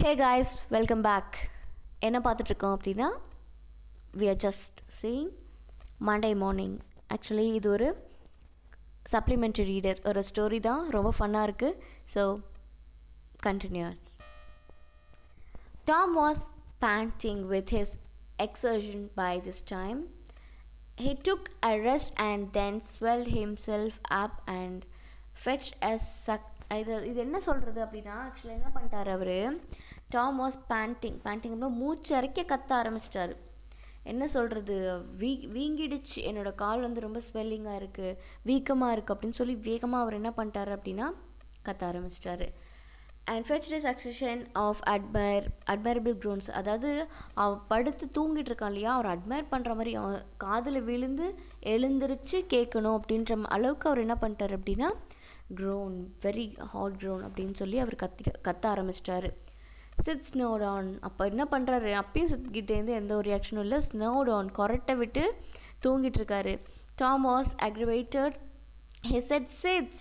Hey guys, welcome back. என்ன பார்த்துட்டு இருக்கோம் அப்படின்னா we are just seeing Monday morning. Actually இது ஒரு supplementary reader, ஒரு ஸ்டோரி தான், ரொம்ப ஃபன்னாக இருக்குது. So continuous. Tom was panting with his exertion by this time. He took a rest and then swelled himself up and fetched a suck. இது என்ன சொல்கிறது அப்படின்னா, ஆக்சுவலி என்ன பண்ணிட்டார் அவர், டாம் வாஸ் பேண்டிங்னா மூச்சு அரைக்க கத்த ஆரம்பிச்சிட்டாரு. என்ன சொல்கிறது, வீங்கிடுச்சு, என்னோடய கால் வந்து ரொம்ப ஸ்வெல்லிங்காக இருக்குது, வீக்கமாக இருக்குது அப்படின்னு சொல்லி வேகமாக அவர் என்ன பண்ணிட்டார் அப்படின்னா கத்த ஆரம்பிச்சிட்டாரு. And fetched is accession of admirable groans, அதாவது அவன் படுத்து தூங்கிட்டு இருக்கான் இல்லையா, அவர் அட்மையர் பண்ணுற மாதிரி அவன் காதில் விழுந்து எழுந்திரிச்சு கேட்கணும் அப்படின்ற அளவுக்கு அவர் என்ன பண்ணிட்டார் அப்படின்னா க்ரோன், வெரி ஹாட் க்ரோன் அப்படின்னு சொல்லி அவர் கத்த ஆரம்பிச்சிட்டாரு. சித் ஸ்னோட் ஆன், அப்போ என்ன பண்ணுறாரு, அப்பயும் சித்கிட்டேருந்து எந்த ஒரு ரியாக்ஷனும் இல்லை. ஸ்னோட் ஆன், கொரட்டை விட்டு தூங்கிட்டு இருக்காரு. Tom was aggravated. He said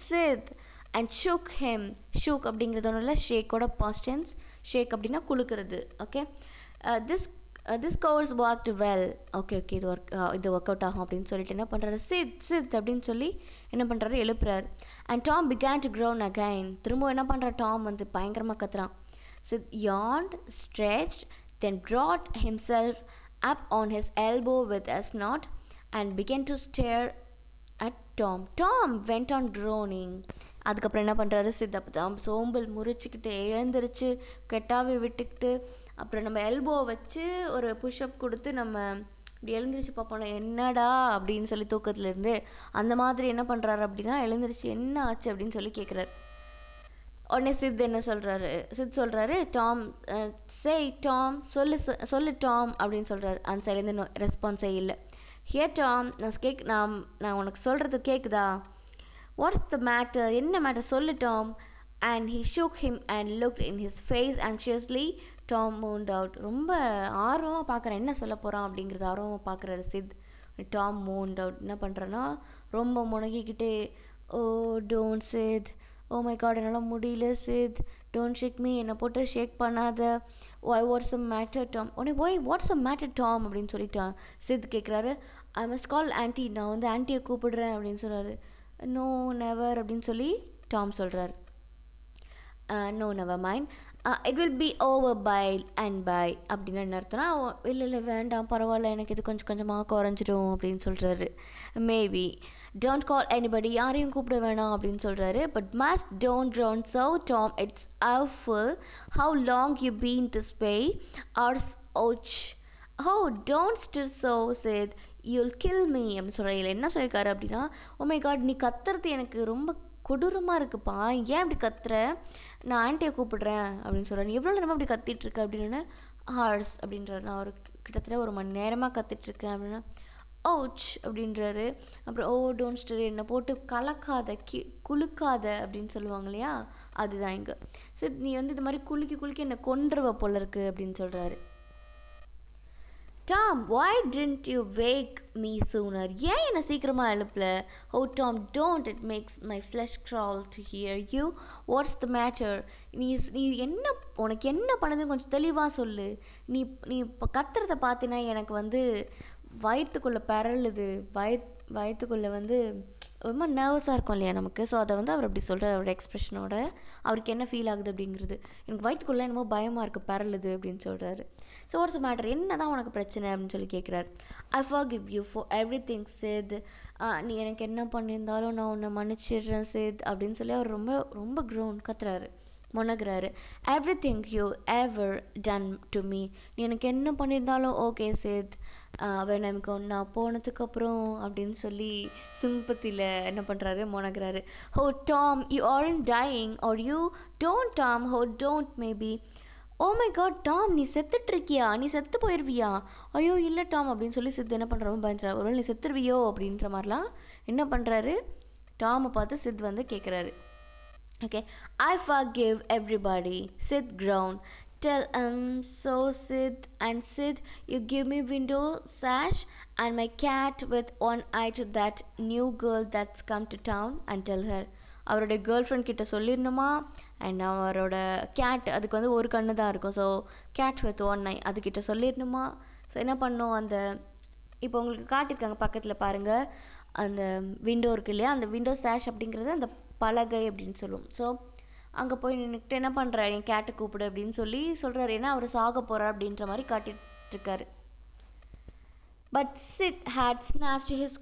Sid and shook him. Shook அப்படிங்கிறது ஒன்றும் இல்லை, ஷேக்கோட பாஸ்ட் டென்ஸ். ஷேக் அப்படின்னா குலுக்கிறது. Okay, this course worked well. Okay இது ஒர்க் அவுட் ஆகும் அப்படின்னு சொல்லிட்டு என்ன பண்ணுறாரு, சித் அப்படின்னு சொல்லி என்ன பண்ணுறாரு, எழுப்புறாரு. And Tom began to groan again. திரும்ப என்ன பண்ணுற, டாம் வந்து பயங்கரமாக கத்துறான். Sid yawned, stretched, then brought himself up on his elbow with a snort and began to stare at Tom. Tom went on groaning. அதுக்கப்புறம் என்ன பண்ணுறாரு, சித் அப்போ தான் சோம்பல் முறிச்சிக்கிட்டு எழுந்திரிச்சு கெட்டாவே விட்டுக்கிட்டு அப்புறம் நம்ம எல்போ வச்சு ஒரு புஷ்அப் கொடுத்து நம்ம இப்படி எழுந்திரிச்சு பார்ப்போம் என்னடா அப்படின்னு சொல்லி தூக்கத்துலேருந்து அந்த மாதிரி என்ன பண்ணுறாரு அப்படின்னா எழுந்திரிச்சு என்ன ஆச்சு அப்படின்னு சொல்லி கேட்குறாரு. உடனே சித் என்ன சொல்கிறாரு, சித் சொல்கிறாரு, டாம் டாம் சொல்லு டாம் அப்படின்னு சொல்கிறாரு. அந்த சைட்லேருந்து ரெஸ்பான்ஸே இல்லை. டாம், நான் உனக்கு சொல்கிறது கேட்குதா, வாட்ஸ் த மேட்டர், என்ன மேட்டர் சொல்லு Tom. And he shook him and looked in his face anxiously. Tom moaned out, ரொம்ப ஆர்வமாக பார்க்குறேன் என்ன சொல்ல போகிறான் அப்படிங்கிறது ஆர்வமாக பார்க்குறாரு சித். டாம் மூண்ட் அவுட், என்ன பண்ணுறேன்னா ரொம்ப முனகிக்கிட்டே, oh don't Sid, oh my God என்னால் முடியல சித், டோன்ட் ஷேக் மீ, என்னை போட்டு ஷேக் பண்ணாத, வாட்ஸ் அ மேட்டர் டாம். உடனே வாட்ஸ் அ மேட்டர் டாம் அப்படின்னு சொல்லிட்டான் சித் கேட்குறாரு. ஐ மஸ்ட் கால் ஆன்ட்டி, நான் வந்து ஆன்ட்டியை கூப்பிடுறேன் அப்படின்னு சொல்கிறாரு. நோ நெவர் அப்படின்னு சொல்லி டாம் சொல்கிறார். No never mind, it will be over by and by அப்படின்னு என்ன அர்த்தம்னா, இல்லை வேண்டாம் பரவாயில்ல, எனக்கு இது கொஞ்சம் கொஞ்சமாக குறைஞ்சிடும் அப்படின்னு சொல்கிறாரு. மேபி டோன்ட் கால் எனிபடி, யாரையும் கூப்பிட வேணாம் அப்படின்னு சொல்கிறாரு. But must don't grown so Tom, it's awful how long you been this way, ours ouch, oh don't stir so said, you'll kill me அப்படின்னு சொல்கிறார். இல்லை என்ன சொல்லியிருக்காரு அப்படின்னா, ஓ மை காட் நீ கத்துறது எனக்கு ரொம்ப கொடூரமாக இருக்குப்பா, ஏன் இப்படி கத்துற, நான் ஆன்ட்டியை கூப்பிடுறேன் அப்படின்னு சொல்கிறேன், நீ எவ்வளோ நேரமாக இப்படி கத்திட்டுருக்க அப்படின்னு. ஹார்ஸ் அப்படின்றாரு, நான் ஒரு கிட்டத்தட்ட ஒரு மணி நேரமாக கத்திட்டுருக்கேன் அப்படின்னா. ஓச் அப்படின்றாரு. அப்புறம் ஓ டோன்ட் ஸ்டர், என்னை போட்டு கலக்காத குலுக்காத அப்படின்னு சொல்லுவாங்க இல்லையா, அதுதான் இங்கே. சரி நீ வந்து இது மாதிரி குலுக்கி என்னை கொன்றுவ போல இருக்கு அப்படின்னு சொல்கிறாரு. Tom, why didn't you wake me sooner? ஏன் என்னை சீக்கிரமாக எழுப்பல? Oh Tom, don't, it makes my flesh crawl to hear you. What's the matter? நீ என்ன, உனக்கு என்ன பண்ணுதுன்னு கொஞ்சம் தெளிவாக சொல்லு. நீ இப்போ கத்துறதை பார்த்தீங்கன்னா எனக்கு வந்து வயிற்றுக்குள்ளே பரளுது, வயிற்றுக்குள்ளே வந்து ரொம்ப நர்வஸாக இருக்கும் இல்லையா நமக்கு. ஸோ அதை வந்து அவர் அப்படி சொல்கிறார், அவரோட எக்ஸ்ப்ரெஷனோட அவருக்கு என்ன ஃபீல் ஆகுது அப்படிங்கிறது. எனக்கு வயிற்றுக்குள்ளே என்னமோ பயமாக இருக்குது, பரளுது அப்படின்னு சொல்கிறாரு. ஸோ வாட்ஸ் மேட்டர், என்ன தான் உனக்கு பிரச்சனை அப்படின்னு சொல்லி கேட்குறாரு. ஐ forgive you for everything Sid, நீ எனக்கு என்ன பண்ணியிருந்தாலும் நான் உன்னை மன்னிச்சிடுறேன் Sid அப்படின்னு சொல்லி அவர் ரொம்ப ரொம்ப க்ரோன் கத்துறாரு, முனகுறாரு. Everything you ever done to me, நீ எனக்கு என்ன பண்ணியிருந்தாலும் ஓகே Sid, எனக்கு நான் போனதுக்கப்புறம் அப்படின்னு சொல்லி சிம்பத்தியில் என்ன பண்ணுறாரு, முனகுறாரு. Oh Tom, you aren't dying are you don't Tom, oh don't maybe, oh my God Tom நீ செத்துட்ருக்கியா, நீ செத்து போயிடுவியா, ஐயோ இல்லை டாம் அப்படின்னு சொல்லி சித் என்ன பண்ணுறாரு, பயந்துறாரு, ஒருவேளை நீ செத்துருவியோ அப்படின்ற மாதிரிலாம் என்ன பண்ணுறாரு, டாமை பார்த்து சித் வந்து கேட்குறாரு. Okay, I forgive everybody, Sid groaned. Tell so Sid, and Sid, you give me window sash and my cat with one eye to that new girl that's come to town and tell her. அவருடைய girl friend கிட்ட சொல்லிடணுமா, and அவரோட gate அதுக்கு வந்து ஒரு கண்ணு தான் இருக்கும். So gate with one ஐ அதுக்கிட்ட சொல்லிடணுமா. ஸோ என்ன பண்ணோம், அந்த இப்போ உங்களுக்கு காட்டியிருக்காங்க பக்கத்தில் பாருங்கள், அந்த விண்டோ இருக்குது இல்லையா, அந்த விண்டோ சேஷ் அப்படிங்கிறது அந்த பலகை அப்படின்னு சொல்லுவோம். ஸோ அங்கே போய் நின்றுக்கிட்டு என்ன பண்ணுற, என் கேட்டை கூப்பிடு அப்படின்னு சொல்லி சொல்கிறாரு. ஏன்னா அவர் சாக போகிறார் அப்படின்ற மாதிரி காட்டிகிட்ருக்காரு. But Sid had snatched his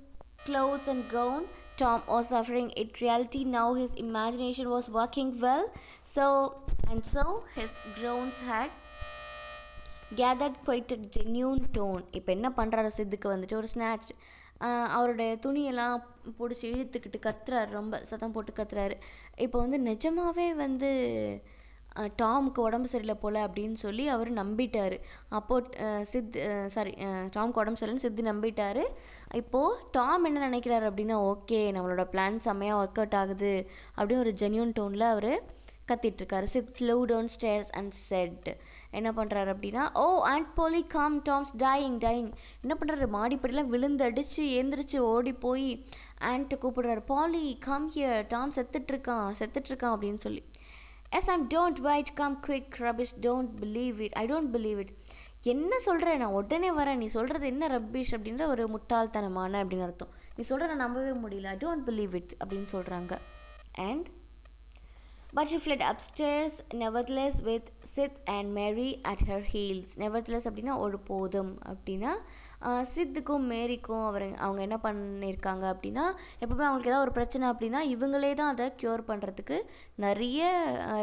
clothes and gown. Tom was suffering in reality. Now his imagination was working well. So his groans had gathered quite a genuine tone. இப்போ என்ன பண்ணுறாரு, சித்துக்கு வந்துட்டு ஒரு ஸ்நாச் அவருடைய துணியெல்லாம் பிடிச்சி இழுத்துக்கிட்டு கத்துறாரு, ரொம்ப சத்தம் போட்டு கத்துறாரு. இப்போ வந்து நிஜமாகவே வந்து டாமுக்கு உடம்பு சரியில்லை போல் அப்படின்னு சொல்லி அவர் நம்பிட்டார். அப்போது டாமுக்கு உடம்பு சரியில்லைன்னு சித்து நம்பிட்டார். இப்போது டாம் என்ன நினைக்கிறாரு அப்படின்னா, ஓகே நம்மளோட பிளான் செம்மையாக ஒர்க் அவுட் ஆகுது அப்படின்னு ஒரு ஜென்யூன் டோனில் அவர் கத்திட்டுருக்காரு. Sid slow down stairs and said என்ன பண்ணுறாரு அப்படின்னா, oh aunt Polly come Tom's dying. என்ன பண்ணுறாரு, மாடிப்படிலாம் விழுந்தடிச்சு ஏந்திரிச்சு ஓடி போய் ஆண்ட்டை கூப்பிடுறாரு, பாலி கம் ஹியர், டாம் செத்துட்ருக்கான் அப்படின்னு சொல்லி. Yes I'm don't wait, come quick, rubbish, don't believe it, I don't believe it. என்ன சொல்கிறேன், நான் உடனே வரேன், நீ சொல்கிறது என்ன ரபிஷ் அப்படின்ற ஒரு முட்டாள்தனமான அப்படின்னு அர்த்தம். நீ சொல்கிற நான் நம்பவே முடியல, ஐ டோன்ட் பிலீவ் இட் அப்படின்னு சொல்கிறாங்க. And but she fled upstairs nevertheless with Sid and Mary at her heels. nevertheless அப்படின்னா ஒரு போதும் அப்படின்னா சித்துக்கும் மேரிக்கும் அவங்க என்ன பண்ணியிருக்காங்க அப்படின்னா, எப்பவுமே அவங்களுக்கு ஏதாவது ஒரு பிரச்சனை அப்படின்னா இவங்களே தான் அதை க்யூர் பண்ணுறதுக்கு, நிறைய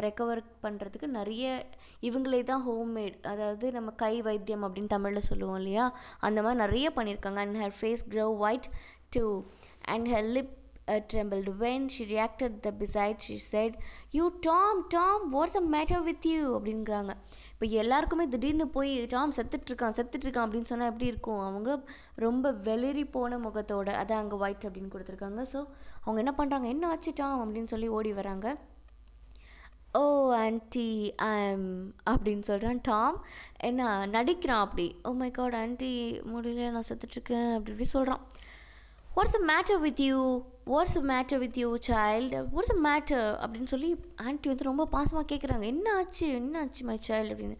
ரெக்கவர் பண்ணுறதுக்கு நிறைய இவங்களே தான் ஹோம்மேட், அதாவது நம்ம கை வைத்தியம் அப்படின்னு தமிழில் சொல்லுவோம் இல்லையா, அந்த மாதிரி நிறைய பண்ணியிருக்காங்க. And her face grew white too and her lip trembled when she reacted the beside. She said, you Tom, what's the matter with you அப்படிங்கிறாங்க. இப்போ எல்லாருக்குமே திடீர்னு போய் டாம் செத்துட்ருக்கான் அப்படின்னு சொன்னால் எப்படி இருக்கும், அவங்க ரொம்ப வெளிரி போன முகத்தோட, அதான் அங்கே ஒயிட் அப்படின்னு கொடுத்துருக்காங்க. ஸோ அவங்க என்ன பண்ணுறாங்க, என்ன ஆச்சு டாம் அப்படின்னு சொல்லி ஓடி வராங்க. ஓ ஆன்ட்டி ஐம் அப்படின்னு சொல்கிறான் டாம், என்ன நடிக்கிறான் அப்படி, ஓ மை காட் ஆன்ட்டி முடியல நான் செத்துட்ருக்கேன் அப்படி சொல்கிறான். What's the matter with you, what's the matter with you child, what's the matter அப்படின்னு சொல்லி ஆன்ட்டி வந்து ரொம்ப பாசமாக கேட்குறாங்க, என்ன ஆச்சு மை சைல்டு அப்படின்னு.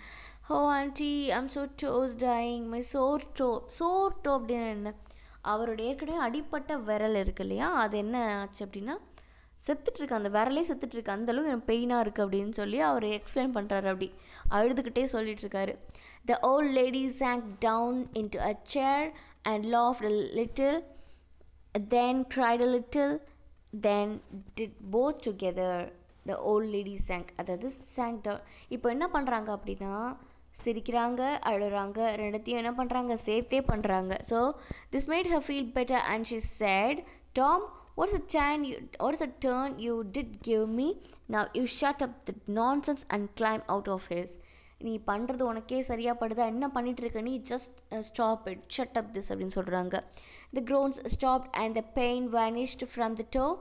Oh auntie I'm so toes dying, my sore toe அப்படின்னு என்ன, அவருடைய ஏற்கனவே அடிப்பட்ட விரல் இருக்கு இல்லையா, அது என்ன ஆச்சு அப்படின்னா செத்துட்ருக்கு, அந்த விரலே செத்துட்ருக்கு, அந்தளவுக்கு எனக்கு பெயினாக இருக்குது அப்படின்னு சொல்லி அவர் எக்ஸ்பிளைன் பண்ணுறாரு. அப்படி அழுதுகிட்டே சொல்லிட்டுருக்காரு. The old lady sank down into a chair and laughed a little, then cried a little, then did both together. The old lady sank, அதாவது sank down. இப்போ என்ன பண்ணுறாங்க அப்படின்னா, சிரிக்கிறாங்க அழுறாங்க ரெண்டுத்தையும் என்ன பண்ணுறாங்க சேர்த்தே பண்ணுறாங்க. So this made her feel better and she said, Tom, what's a turn you did give me, now you shut up the nonsense and climb out of his. நீ பண்ணுறது உனக்கே சரியாக படுதா, என்ன பண்ணிகிட்டு இருக்க நீ, just stop it, shut up this அப்படின்னு சொல்கிறாங்க. தி groans stopped and the pain vanished from the toe.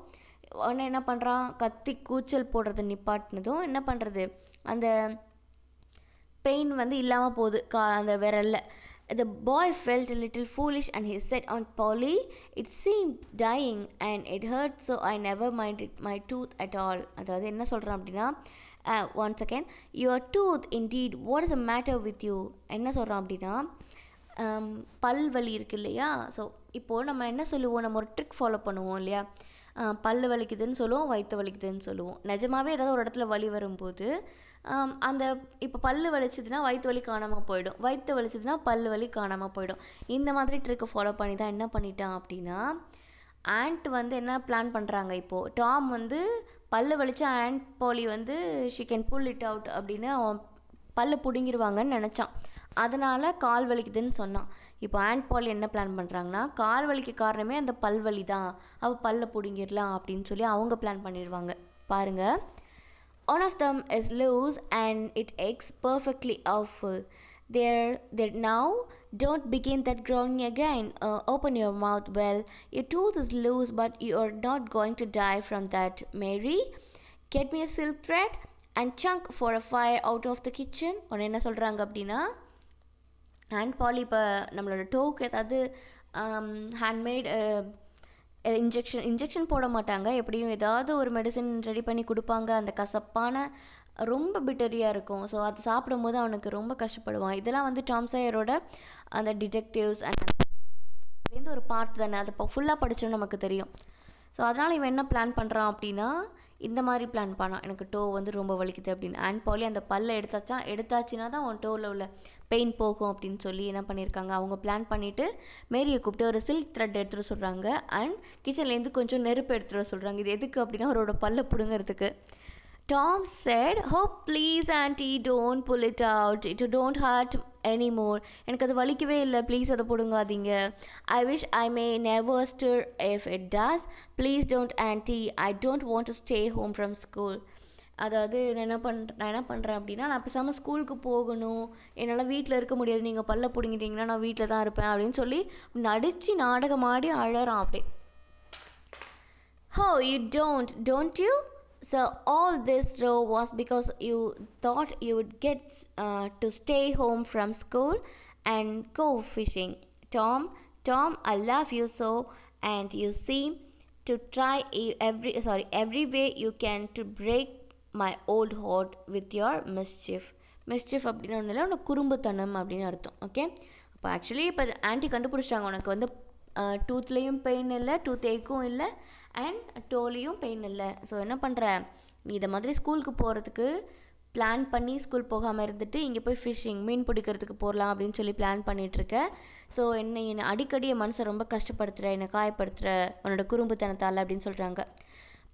உடனே என்ன பண்ணுறான், கத்தி கூச்சல் போடுறது நிப்பாட்டினதும் என்ன பண்ணுறது, அந்த பெயின் வந்து இல்லாமல் போகுது அந்த விரலில். The boy felt a little foolish and he said, Aunt Polly, it seemed dying and it hurt, so I never minded my tooth at all. அதாவது என்ன சொல்கிறான் அப்படின்னா, once again, your tooth indeed, what is the matter with you என்ன சொல்கிறான் அப்படின்னா, பல் வலி இருக்கு இல்லையா. ஸோ இப்போது நம்ம என்ன சொல்லுவோம், நம்ம ஒரு ட்ரிக் ஃபாலோ பண்ணுவோம் இல்லையா, பல் வலிக்குதுன்னு சொல்லுவோம், வயிற்று வலிக்குதுன்னு சொல்லுவோம். நிஜமாகவே ஏதாவது ஒரு இடத்துல வலி வரும்போது அந்த இப்போ பல் வலிச்சதுன்னா வயிற்று வலி காணாமல் போயிடும், வயிற்று வலிச்சதுன்னா பல் வலி காணாமல் போயிடும். இந்த மாதிரி ட்ரிக்கை ஃபாலோ பண்ணி தான் என்ன பண்ணிட்டான் அப்படின்னா, ஆண்ட் வந்து என்ன பிளான் பண்ணுறாங்க, இப்போது டாம் வந்து பல்லு வலிச்சா ஆண்ட் பாலி வந்து she can pull it out அப்படின்னு அவன் பல்லு பிடுங்கிடுவாங்கன்னு நினச்சான். அதனால் கால் வலிக்குதுன்னு சொன்னான். இப்போ ஆண்ட் பாலி என்ன பிளான் பண்ணுறாங்கன்னா, கால் வலிக்கு காரணமே அந்த பல்வலி தான், அவள் பல்ல பிடுங்கிடலாம் அப்படின்னு சொல்லி அவங்க பிளான் பண்ணிடுவாங்க. பாருங்கள், one of them is loose and it aches perfectly awful. There now, don't begin that groaning again. Open your mouth. Well, your tooth is loose, but you are not going to die from that. Mary, get me a silk thread and chunk for a fire out of the kitchen. உடனே என்ன சொல்கிறாங்க அப்படின்னா, and poly இப்போ நம்மளோட டோக்கு ஏதாவது handmade injection போட மாட்டாங்க, எப்படியும் ஏதாவது ஒரு மெடிசன் ரெடி பண்ணி கொடுப்பாங்க. அந்த கசப்பான ரொம்ப பிட்டரியாக இருக்கும். ஸோ அது சாப்பிடும்போது அவனுக்கு ரொம்ப கஷ்டப்படுவான். இதெல்லாம் வந்து டாம் சாயரோட அந்த டிடெக்டிவ்ஸ் அண்ட் ஒரு பார்ட் தானே, அதை இப்போ ஃபுல்லாக படித்தோன்னு நமக்கு தெரியும். ஸோ அதனால் இவன் என்ன பிளான் பண்ணுறான் அப்படின்னா, இந்த மாதிரி பிளான் பண்ணான், எனக்கு டோ வந்து ரொம்ப வலிக்குது அப்படின்னு. அண்ட் பாலி அந்த பல்லை எடுத்தாச்சுன்னா தான் அவன் டோவில் உள்ள பெயின் போகும் அப்படின்னு சொல்லி என்ன பண்ணியிருக்காங்க, அவங்க பிளான் பண்ணிவிட்டு மேரியை கூப்பிட்டு ஒரு சில்க் த்ரெட் எடுத்துகிட்டு சொல்கிறாங்க. அண்ட் கிச்சன்லேருந்து கொஞ்சம் நெருப்பு எடுத்துகிட்டு சொல்கிறாங்க. இது எதுக்கு அப்படின்னா அவரோட பல்லை பிடுங்கிறதுக்கு. Tom said, "Oh, please, auntie, don't pull it out. It don't hurt anymore. எனக்கு அது வலிக்கவே இல்லை, ப்ளீஸ் அதை பிடுங்காதீங்க. I wish I may never stir if it does. Please don't, auntie. I don't want to stay home from school." அதாவது நான் என்ன பண்ணுறேன் அப்படின்னா, நான் பேசாமல் ஸ்கூலுக்கு போகணும், என்னால் வீட்டில் இருக்க முடியாது, நீங்கள் பல்ல பிடுங்கிட்டீங்கன்னா நான் வீட்டில் தான் இருப்பேன் அப்படின்னு சொல்லி நடித்து நாடகமாடி அழறான் அப்படியே. "Oh, you don't you? So all this row was because you thought you would get to stay home from school and go fishing. Tom, I love you so, and you seem to try every way you can to break my old heart with your mischief." மிஸ்chief அப்படின்னு ஒன்றும் இல்லை, உனக்கு குறும்புத்தனம் அப்படின்னு அர்த்தம். Okay, அப்போ actually இப்போ anti கண்டுபிடிச்சிட்டாங்க, உனக்கு வந்து டூத்லேயும் பெயின் இல்லை, டூத் ஏக்கும் இல்லை, அண்ட் டோலையும் பெயின் இல்லை. ஸோ என்ன பண்ணுற, நீ இதை மாதிரி ஸ்கூலுக்கு போகிறதுக்கு பிளான் பண்ணி ஸ்கூல் போகாமல் இருந்துட்டு இங்கே போய் ஃபிஷ்ஷிங் மீன் பிடிக்கிறதுக்கு போகலாம் அப்படின்னு சொல்லி பிளான் பண்ணிகிட்ருக்க. ஸோ என்னை அடிக்கடி என் மனசை ரொம்ப கஷ்டப்படுத்துகிற, என்னை காயப்படுத்துகிற உன்னோட குறும்புத்தனத்தால் அப்படின்னு சொல்கிறாங்க.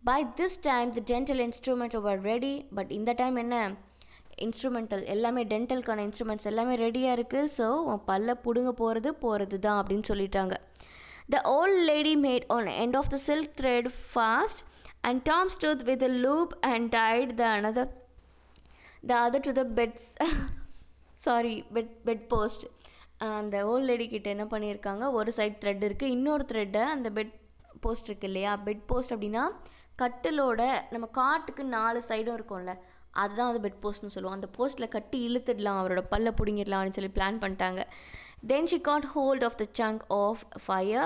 By this time the dental instrument were ready. But இந்த டைம் என்ன, இன்ஸ்ட்ருமெண்டல் எல்லாமே, டென்டலுக்கான இன்ஸ்ட்ருமெண்ட்ஸ் எல்லாமே ரெடியாக இருக்குது. ஸோ பல்ல பிடுங்க போகிறது தான் அப்படின்னு சொல்லிட்டாங்க. The old lady made an end of the silk thread fast, and Tom stood with a loop and tied the other to the bed post. அந்த ஓல்ட் லேடி கிட்ட என்ன பண்ணியிருக்காங்க, ஒரு சைட் த்ரெட் இருக்குது, இன்னொரு த்ரெட்டை அந்த பெட் போஸ்ட் இருக்குது இல்லையா, பெட் போஸ்ட் அப்படின்னா கட்டிலோட நம்ம காட்டுக்கு 4 சைடும் இருக்கும்ல, அதுதான் வந்து பெட் போஸ்ட்னு சொல்லுவோம். அந்த போஸ்ட்டில் கட்டி இழுத்துடலாம், அவரோட பல்ல பிடுங்கிடலாம் அப்படின்னு சொல்லி பிளான் பண்ணிட்டாங்க. Then she got hold of the chunk of fire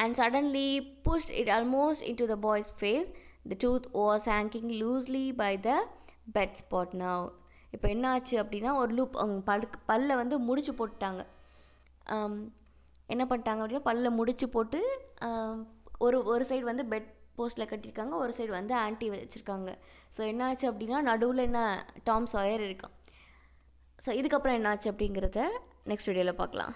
and suddenly pushed it almost into the boy's face. The tooth was hanging loosely by the bed spot now. இப்போ என்ன ஆச்சு அப்படின்னா, ஒரு லூப் அவங்க பல்ல வந்து முடிச்சு போட்டுட்டாங்க. என்ன பண்ணிட்டாங்க அப்படின்னா, பல்ல முடிச்சு போட்டு ஒரு சைடு வந்து பெட் போஸ்ட்டில் கட்டியிருக்காங்க, ஒரு சைடு வந்து ஆன்ட்டி வச்சுருக்காங்க. ஸோ என்ன ஆச்சு அப்படின்னா, நடுவில் என்ன டாம் சாயர் இருக்கான். ஸோ இதுக்கப்புறம் என்னாச்சு அப்படிங்கிறத நெக்ஸ்ட் வீடியோவில் பார்க்கலாம்.